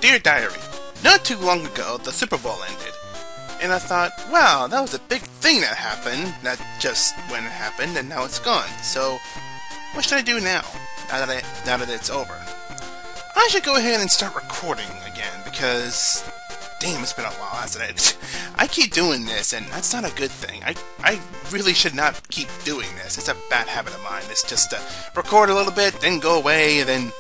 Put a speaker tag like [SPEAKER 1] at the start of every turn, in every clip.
[SPEAKER 1] Dear Diary, not too long ago, the Super Bowl ended. And I thought, wow, that was a big thing that happened, not just when it happened, and now it's gone. So, what should I do now that it's over? I should go ahead and start recording again, because, damn, it's been a while, hasn't it? I keep doing this, and that's not a good thing. I really should not keep doing this. It's a bad habit of mine. It's just to record a little bit, then go away, and then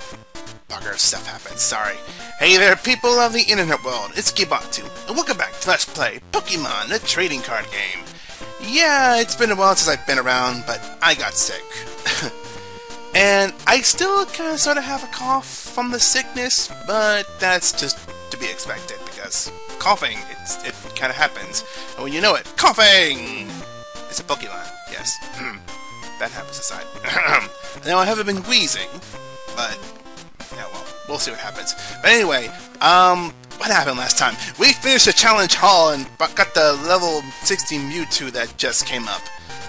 [SPEAKER 1] bugger stuff happens. Sorry. Hey there, people of the internet world. It's Kibatu, and welcome back to Let's Play Pokemon, the trading card game. Yeah, it's been a while since I've been around, but I got sick. And I still kind of sort of have a cough from the sickness, but that's just to be expected, because coughing, it kind of happens. And when you know it, coughing! It's a Pokemon, yes. That happens aside. Now, I haven't been wheezing, but yeah, well, we'll see what happens. But anyway, what happened last time? We finished the challenge hall and got the level 60 Mewtwo that just came up.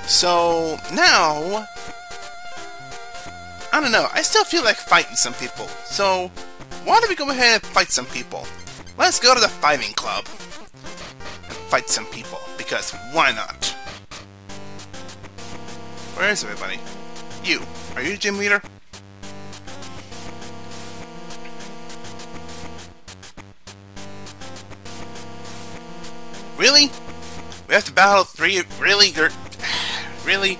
[SPEAKER 1] So, now, I don't know, I still feel like fighting some people. So, why don't we go ahead and fight some people? Let's go to the fighting club and fight some people, because why not? Where is everybody? You. Are you the gym leader? Really? We have to battle three? Really? Really?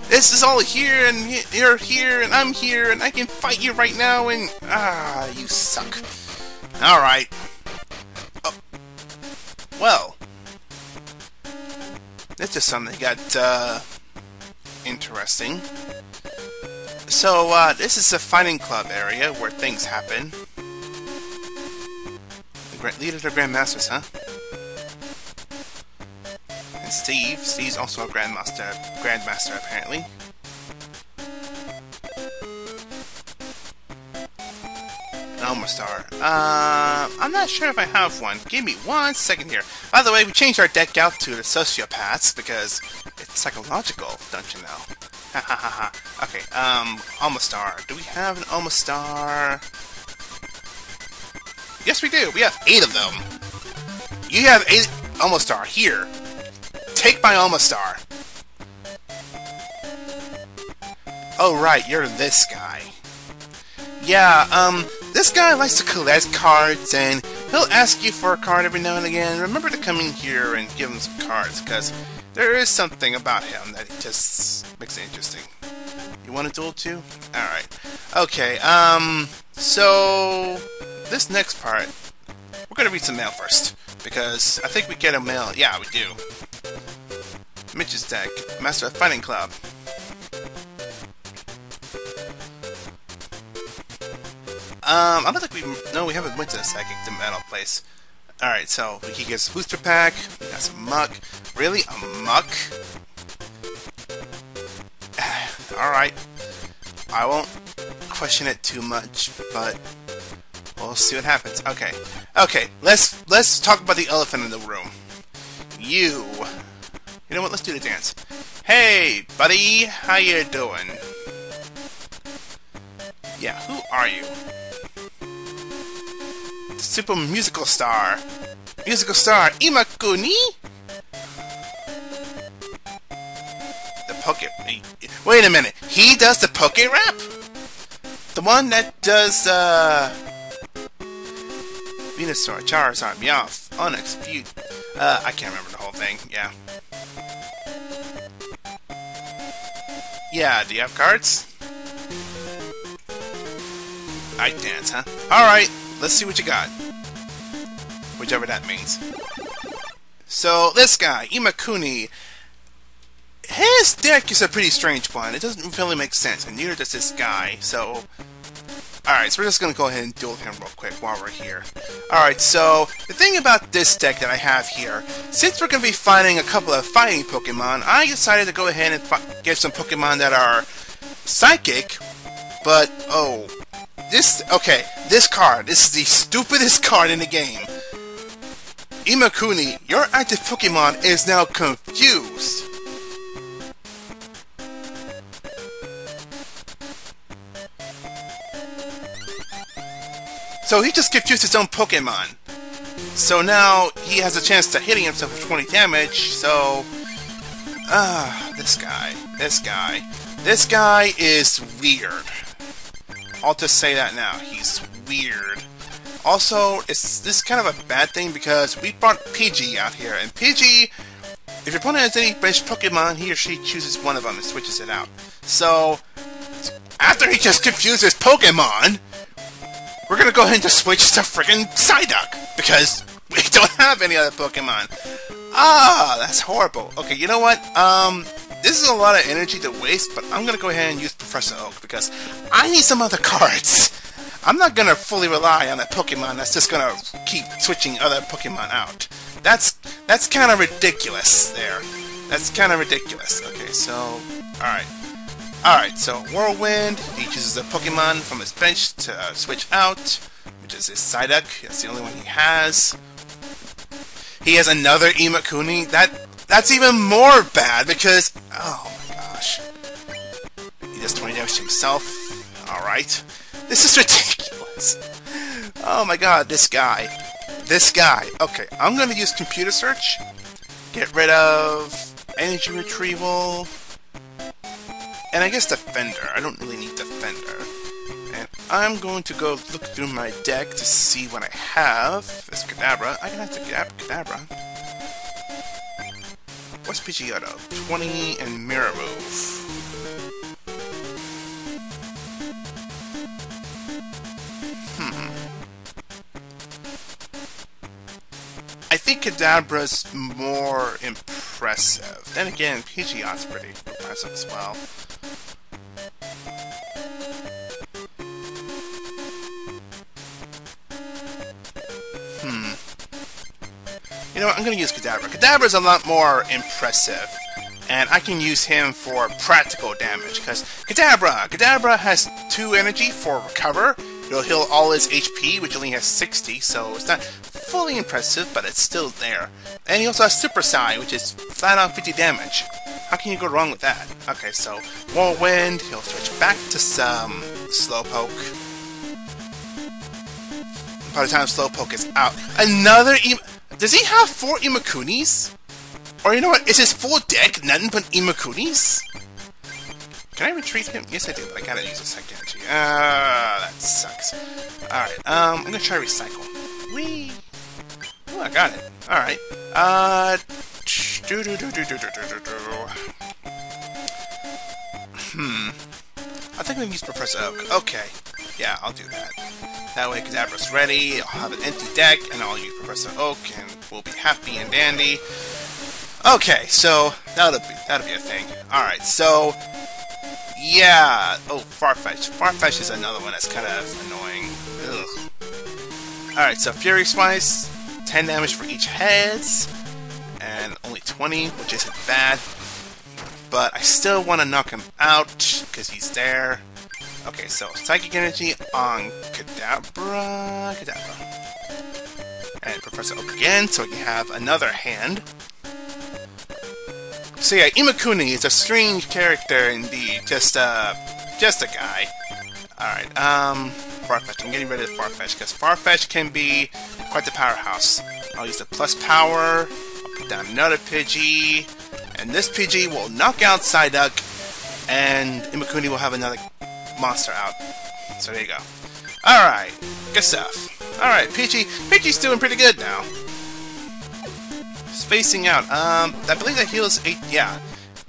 [SPEAKER 1] This is all here, and you're here, and I'm here, and I can fight you right now, and you suck. Alright. Oh. Well. This is something that got, interesting. So, this is a fighting club area where things happen. The leader of the Grandmasters, huh? And Steve's also a Grandmaster apparently. An Omastar. I'm not sure if I have one. Give me 1 second here. By the way, we changed our deck out to the Sociopaths because it's psychological, don't you know? Ha ha ha ha. Okay, Omastar. Do we have an Omastar? Yes, we do. We have 8 of them. You have 8 Omastar here. Take my Omastar. Oh, right, you're this guy. Yeah, this guy likes to collect cards, and he'll ask you for a card every now and again. Remember to come in here and give him some cards, because there is something about him that just makes it interesting. You want a duel too? Alright. Okay, so this next part, we're gonna read some mail first, because I think we get a mail. Yeah, we do. Mitch's deck, Master of Fighting Club. I don't think we haven't went to the Psychic Metal place. Alright, so he gets a booster pack, we got some muck. Really? A muck? Alright. I won't question it too much, but we'll see what happens. Okay. Okay, let's talk about the elephant in the room. You know what? Let's do the dance. Hey, buddy, how you doing? Yeah, who are you? The super musical star. Musical star Imakuni? The Poke... Wait a minute. He does the Poke Rap? The one that does, Venusaur, Charizard, Meowth, Onix, Feud... I can't remember the whole thing. Yeah. Yeah, do you have cards? I dance, huh? Alright, let's see what you got. Whichever that means. So, this guy, Imakuni, his deck is a pretty strange one. It doesn't really make sense, and neither does this guy, so... Alright, so we're just gonna go ahead and duel him real quick while we're here. Alright, so, the thing about this deck that I have here, since we're gonna be fighting a couple of fighting Pokemon, I decided to go ahead and get some Pokemon that are Psychic, but, this card, this is the stupidest card in the game. Imakuni, your active Pokemon is now confused. So he just confused his own Pokemon. So now he has a chance to hitting himself with 20 damage, so... this guy is weird. I'll just say that now. He's weird. Also, this is kind of a bad thing because we brought PG out here, and PG, if your opponent has any bench Pokemon, he or she chooses one of them and switches it out. So, after he just confused his Pokemon, we're gonna go ahead and just switch to friggin' Psyduck, because we don't have any other Pokemon. That's horrible. Okay, you know what? This is a lot of energy to waste, but I'm gonna go ahead and use Professor Oak, because I need some other cards. I'm not gonna fully rely on a Pokemon that's just gonna keep switching other Pokemon out. That's kind of ridiculous there. That's kind of ridiculous. Okay, so... Alright, so Whirlwind, he chooses a Pokemon from his bench to switch out, which is his Psyduck. That's the only one he has. He has another Imakuni. That's even more bad because... Oh my gosh. He does 20 damage to himself. Alright. This is ridiculous. Oh my god, this guy. This guy. Okay, I'm gonna use computer search. Get rid of energy retrieval. And I guess Defender. I don't really need Defender. And I'm going to go look through my deck to see what I have. This Kadabra. I can have to Kadabra. What's Pidgeotto? 20 and Mirror Move. I think Kadabra's more impressive. Then again, Pidgeot's pretty impressive as well. You know what, I'm going to use Kadabra. Kadabra's a lot more impressive, and I can use him for practical damage, because Kadabra has 2 energy for Recover. It'll heal all his HP, which only has 60, so it's not fully impressive, but it's still there. And he also has Super Psy, which is flat out 50 damage. How can you go wrong with that? Okay, so Whirlwind, he'll switch back to some Slowpoke. By the time Slowpoke is out, another does he have 4 Imakunis? Or you know what, is his full deck nothing but Imakunis? Can I retreat him? Yes I do, but I gotta use a second energy. That sucks. Alright, I'm gonna try Recycle. Whee! Oh, I got it. Alright. I think I'm gonna use Professor Oak. Okay. Yeah, I'll do that. That way Kadabra's ready, I'll have an empty deck, and I'll use Professor Oak, and we'll be happy and dandy. Okay, so that'll be a thing. Alright, so yeah. Oh, Farfetch. Farfetch is another one that's kind of annoying. Ugh. Alright, so Fury Slice, 10 damage for each heads, and only 20, which isn't bad. But I still want to knock him out, because he's there. Okay, so Psychic Energy on Kadabra. And Professor Oak again, so we can have another hand. So yeah, Imakuni is a strange character indeed. Just a guy. Alright, Farfetch. I'm getting rid of Farfetch, because Farfetch can be quite the powerhouse. I'll use the plus power, I'll put down another Pidgey, and this Pidgey will knock out Psyduck, and Imakuni will have another monster out. So there you go. Alright, good stuff. Alright, Pidgey's doing pretty good now. Spacing out. I believe that heals 8. Yeah.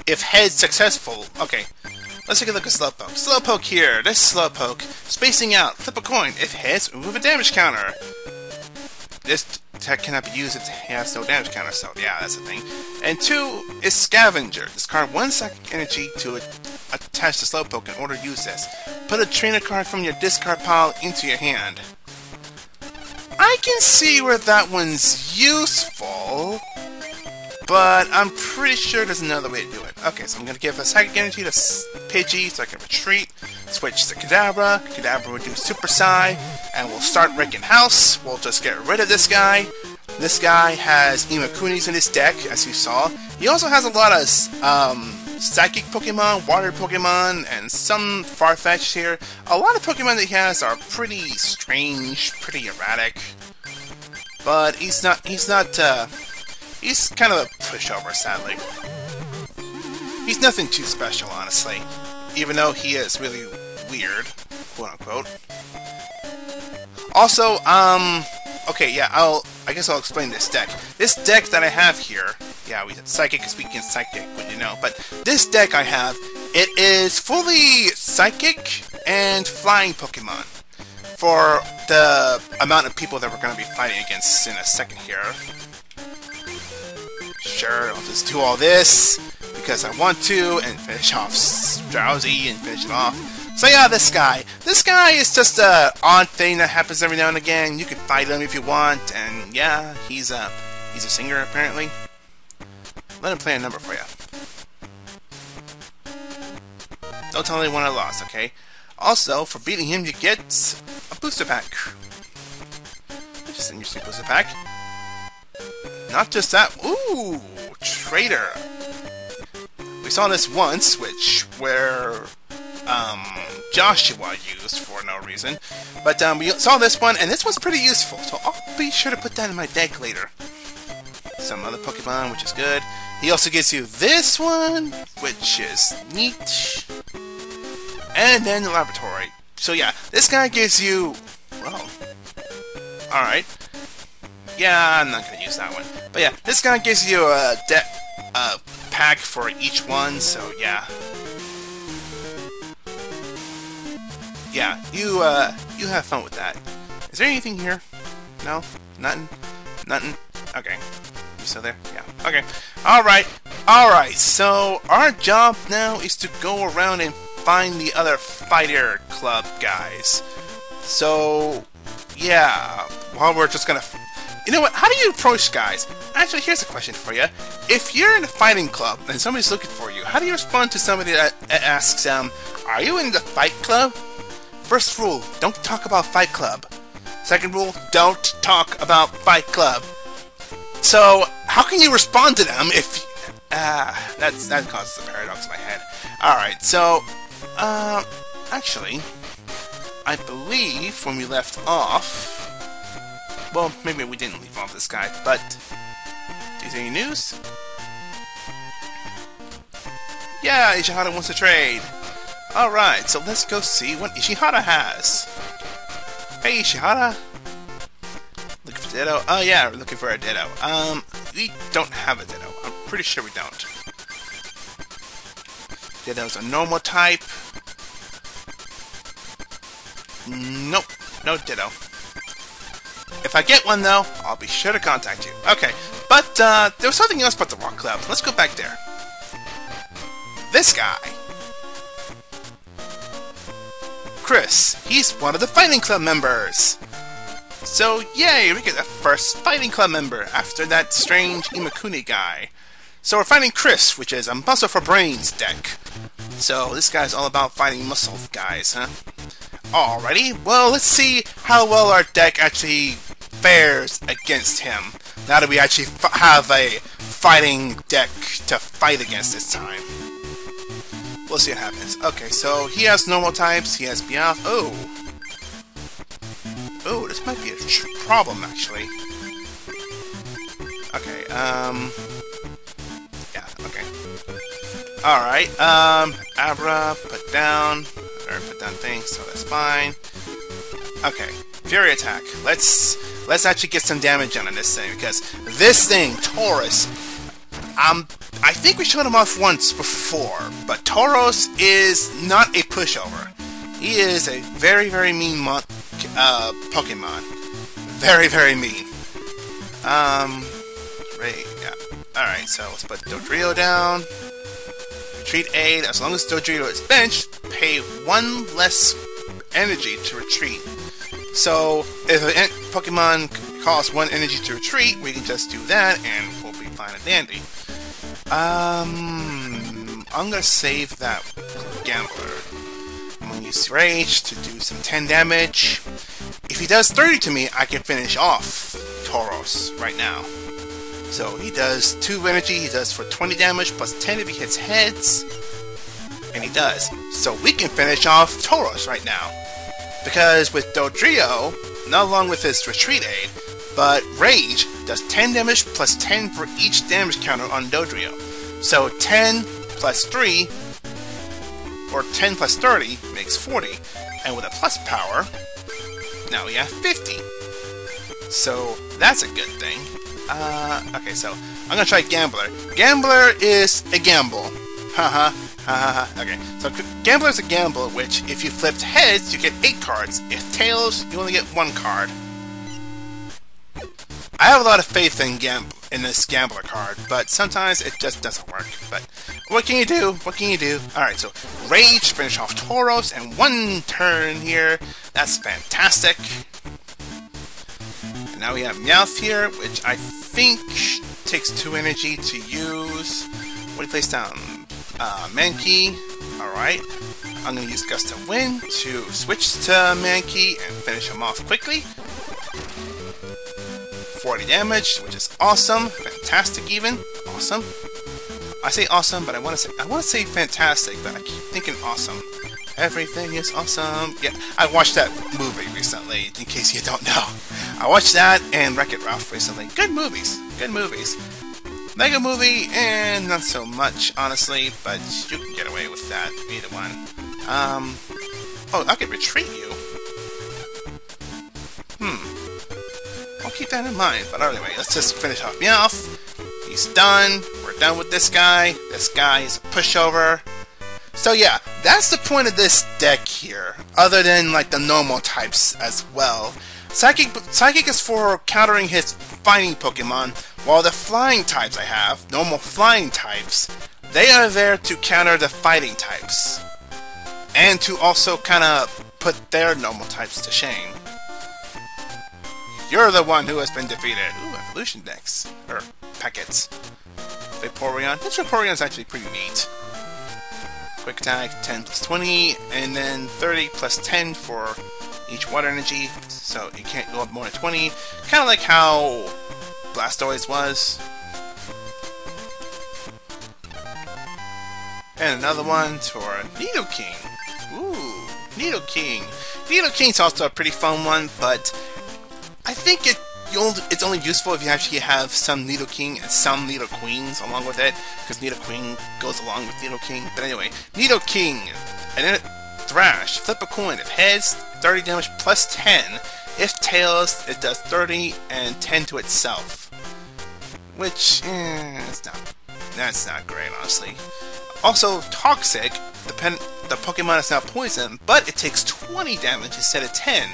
[SPEAKER 1] If head successful. Okay. Let's take a look at Slowpoke. Slowpoke here. This Slowpoke. Spacing out. Flip a coin. If heads, remove a damage counter. This tech cannot be used if it has no damage counter, so yeah, that's the thing. And 2 is Scavenger. Discard 1 psychic energy to attach to Slowpoke in order to use this. Put a trainer card from your discard pile into your hand. I can see where that one's useful, but I'm pretty sure there's another way to do it. Okay, so I'm going to give a psychic energy to Pidgey so I can retreat, switch to Kadabra, Kadabra will do Super Psy, and we'll start wrecking house. We'll just get rid of this guy. This guy has Imakunis in his deck, as you saw. He also has a lot of psychic Pokemon, water Pokemon, and some Farfetch'd here. A lot of Pokemon that he has are pretty strange, pretty erratic. But he's kind of a pushover, sadly. He's nothing too special, honestly. Even though he is really weird, quote-unquote. Also, okay, yeah, I guess I'll explain this deck. This deck that I have here, yeah, we said Psychic because we can Psychic, when you know, but this deck I have, it is fully Psychic and Flying Pokemon. For the amount of people that we're going to be fighting against in a second here. Sure, I'll just do all this because I want to, and finish off Drowsy and finish it off. So yeah, this guy. This guy is just a odd thing that happens every now and again. You can fight him if you want, and yeah, he's a singer apparently. Let him play a number for you. Don't tell anyone I lost, okay? Also, for beating him, you get a booster pack. Just an interesting booster pack. Not just that. Ooh, Trader. We saw this once, where Joshua used for no reason. But we saw this one, and this one's pretty useful, so I'll be sure to put that in my deck later. Some other Pokemon, which is good. He also gives you this one, which is neat. And then the laboratory. So yeah, this guy gives you, well, alright. Yeah, I'm not gonna use that one. But yeah, this guy gives you a pack for each one, so yeah. Yeah, you have fun with that. Is there anything here? No? Nothing? Nothing? Okay. You still there? Yeah. Okay. Alright, so our job now is to go around and find the other fighter club guys. So, yeah. Well, we're just gonna... You know what? How do you approach guys? Actually, here's a question for you. If you're in a fighting club and somebody's looking for you, how do you respond to somebody that asks, are you in the fight club? First rule, don't talk about Fight Club. Second rule, don't talk about Fight Club. So, how can you respond to them if... that causes a paradox in my head. Alright, so... actually... I believe when we left off... Well, maybe we didn't leave off this guy, but... Is there any news? Yeah, Ishihara wants to trade. Alright, so let's go see what Ishihara has. Hey, Ishihara! Looking for Ditto? Oh yeah, we're looking for a Ditto. We don't have a Ditto. I'm pretty sure we don't. Ditto's a normal type. Nope, no Ditto. If I get one though, I'll be sure to contact you. Okay, but there was something else about the Rock Club. Let's go back there. This guy. Chris, he's one of the Fighting Club members! So, yay, we get the first Fighting Club member after that strange Imakuni guy. So we're fighting Chris, which is a Muscle for Brains deck. So this guy's all about fighting muscle guys, huh? Alrighty, well, let's see how well our deck actually fares against him. Now that we actually have a fighting deck to fight against this time. We'll see what happens. Okay, so he has normal types, he has Beyond. Oh! Oh, this might be a problem, actually. Okay, yeah, okay. Alright, Abra, put down thing, so that's fine. Okay, Fury Attack. Let's actually get some damage on this thing, because this thing, Taurus, I think we showed him off once before, but Tauros is not a pushover. He is a very, very mean Pokemon. Very, very mean. Right, yeah. Alright, so let's put Dodrio down. Retreat aid, as long as Dodrio is benched, pay 1 less energy to retreat. So, if a Pokemon costs 1 energy to retreat, we can just do that, and we'll be fine and dandy. I'm gonna save that Gambler. I'm gonna use Rage to do some 10 damage. If he does 30 to me, I can finish off Tauros right now. So he does 2 energy, he does for 20 damage, plus 10 if he hits heads. And he does. So we can finish off Tauros right now. Because with Dodrio, not along with his retreat aid, but Rage does 10 damage plus 10 for each damage counter on Dodrio. So 10 plus 3, or 10 plus 30, makes 40. And with a plus power, now we have 50. So that's a good thing. Okay, so I'm gonna try Gambler. Gambler is a gamble. Haha. Okay, so Gambler is a gamble, which if you flipped heads, you get 8 cards. If tails, you only get 1 card. I have a lot of faith in this Gambler card, but sometimes it just doesn't work. But what can you do? What can you do? Alright, so Rage, finish off Tauros, and 1 turn here. That's fantastic. And now we have Meowth here, which I think takes 2 energy to use. What do you place down? Mankey. Alright. I'm going to use Gust of Wind to switch to Mankey and finish him off quickly. 40 damage, which is awesome. Fantastic even. Awesome. I say awesome, but I want to say fantastic, but I keep thinking awesome. Everything is awesome. Yeah, I watched that movie recently, in case you don't know. I watched that and Wreck-It Ralph recently. Good movies. Good movies. Mega movie, and not so much, honestly, but you can get away with that, either one. Oh, I could retreat you. I'll keep that in mind, but anyway, let's just finish off Meowth. He's done. We're done with this guy. This guy is a pushover. So yeah, that's the point of this deck here, other than like the normal types as well. Psychic is for countering his fighting Pokemon, while the flying types I have, normal flying types, they are there to counter the fighting types. And to also kind of put their normal types to shame. You're the one who has been defeated. Ooh, evolution decks. Or packets. Vaporeon. This Vaporeon is actually pretty neat. Quick attack, 10 plus 20, and then 30 plus 10 for each water energy. So it can't go up more than 20. Kind of like how Blastoise was. And another one for Nidoking. Ooh, Nidoking. Nidoking's also a pretty fun one, but I think it's only useful if you actually have some Nidoking and some Nidoqueens along with it, because Nidoqueen goes along with Nidoking. But anyway, Nidoking, and then Thrash, flip a coin. If heads, 30 damage plus 10. If tails, it does 30 and 10 to itself. Which, that's not great, honestly. Also, Toxic, the Pokemon is now poison, but it takes 20 damage instead of 10.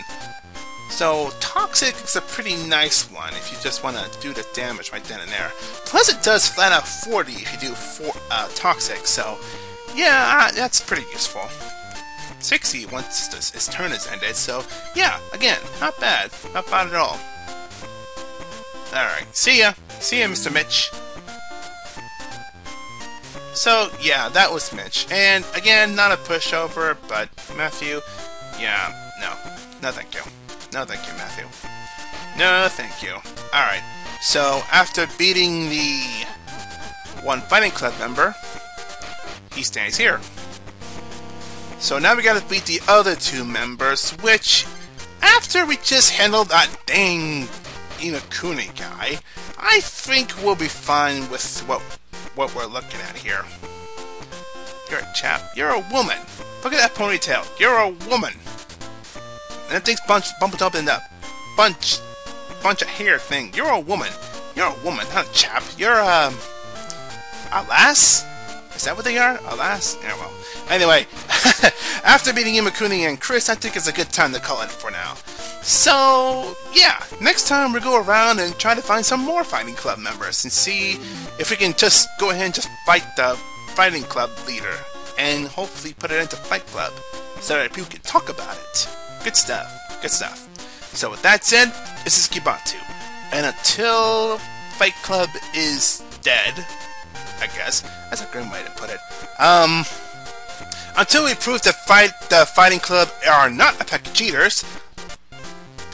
[SPEAKER 1] So, Toxic is a pretty nice one if you just want to do the damage right then and there. Plus, it does flat out 40 if you do Toxic, so yeah, that's pretty useful. 60 once his turn is ended, so yeah, again, not bad. Not bad at all. Alright, see ya. See ya, Mr. Mitch. So, yeah, that was Mitch. And, again, not a pushover, but Matthew, yeah, no. No thank you. No thank you, Matthew. No thank you. Alright, so after beating the one Fighting Club member, he stays here. So now we gotta beat the other 2 members, which, after we just handled that dang Imakuni guy, I think we'll be fine with what we're looking at here. You're a chap. You're a woman. Look at that ponytail. You're a woman. And that thing's bumped up in that bunch of hair thing. You're a woman. You're a woman, not a chap. You're a lass? Is that what they are? A lass? Yeah, well. Anyway, after beating Imakuni and Chris, I think it's a good time to call it for now. So, yeah, next time we'll go around and try to find some more Fighting Club members and see if we can just go ahead and just fight the Fighting Club leader and hopefully put it into Fight Club so that people can talk about it. Good stuff. Good stuff. So with that said, this is Kibatu. And until Fight Club is dead, I guess. That's a grim way to put it. Until we prove that the Fighting Club are not a pack of cheaters,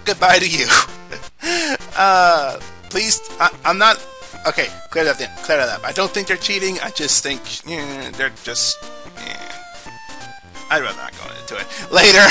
[SPEAKER 1] goodbye to you. Please, I'm not Okay, clear that up. Clear that up. I don't think they're cheating. I just think they're just. I'd rather not go into it later.